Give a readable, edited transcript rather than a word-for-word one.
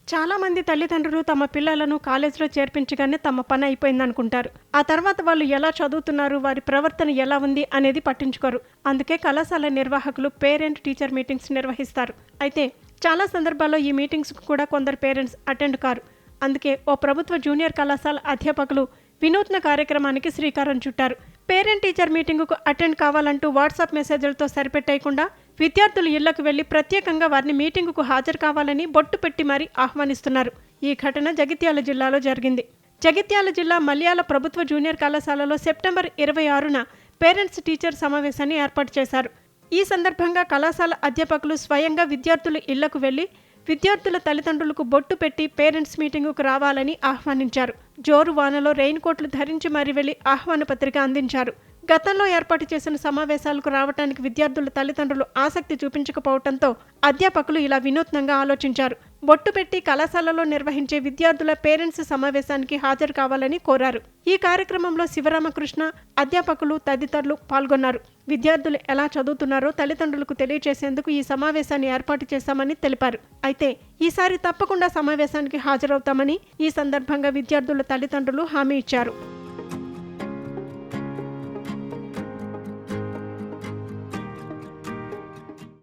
చాలా మంది తల్లిదండ్రులు తమ పిల్లలను కాలేజీలో చేర్పించగానే తమ పని అయిపోయిందనుకుంటారు. ఆ తర్వాత వాళ్ళు ఎలా చదువుతున్నారు, వారి ప్రవర్తన ఎలా ఉంది అనేది పట్టించుకోరు. అందుకే కళాశాల నిర్వాహకులు పేరెంట్ టీచర్ మీటింగ్స్ నిర్వహిస్తారు. అయితే చాలా సందర్భాల్లో ఈ మీటింగ్స్కు కూడా కొందరు పేరెంట్స్ అటెండ్ కారు. అందుకే ఓ ప్రభుత్వ జూనియర్ కళాశాల అధ్యాపకులు వినూత్న కార్యక్రమానికి శ్రీకారం చుట్టారు. పేరెంట్ టీచర్ మీటింగుకు అటెండ్ కావాలంటూ వాట్సాప్ మెసేజ్లతో సరిపెట్టేయకుండా విద్యార్థులు ఇళ్లకు వెళ్లి ప్రత్యేకంగా వారిని మీటింగుకు హాజరు కావాలని బొట్టు పెట్టి మరీ ఆహ్వానిస్తున్నారు. ఈ ఘటన జగిత్యాల జిల్లాలో జరిగింది. జగిత్యాల జిల్లా మల్యాల ప్రభుత్వ జూనియర్ కళాశాలలో సెప్టెంబర్ 26న పేరెంట్స్ టీచర్ సమావేశాన్ని ఏర్పాటు చేశారు. ఈ సందర్భంగా కళాశాల అధ్యాపకులు స్వయంగా విద్యార్థుల ఇళ్లకు వెళ్లి విద్యార్థుల తల్లిదండ్రులకు బొట్టు పెట్టి పేరెంట్స్ మీటింగుకు రావాలని ఆహ్వానించారు. జోరు వానలో రెయిన్ కోట్లు ధరించి మరీ వెళ్లి ఆహ్వాన పత్రిక అందించారు. గతంలో ఏర్పాటు చేసిన సమావేశాలకు రావడానికి విద్యార్థుల తల్లిదండ్రులు ఆసక్తి చూపించకపోవడంతో అధ్యాపకులు ఇలా వినూత్నంగా ఆలోచించారు. బొట్టు పెట్టి కళాశాలలో నిర్వహించే విద్యార్థుల పేరెంట్స్ సమావేశానికి హాజరు కావాలని కోరారు. ఈ కార్యక్రమంలో శివరామకృష్ణ, అధ్యాపకులు తదితరులు పాల్గొన్నారు. విద్యార్థులు ఎలా చదువుతున్నారో తల్లిదండ్రులకు తెలియజేసేందుకు ఈ సమావేశాన్ని ఏర్పాటు చేశామని తెలిపారు. అయితే ఈసారి తప్పకుండా సమావేశానికి హాజరవుతామని ఈ సందర్భంగా విద్యార్థుల తల్లిదండ్రులు హామీ ఇచ్చారు.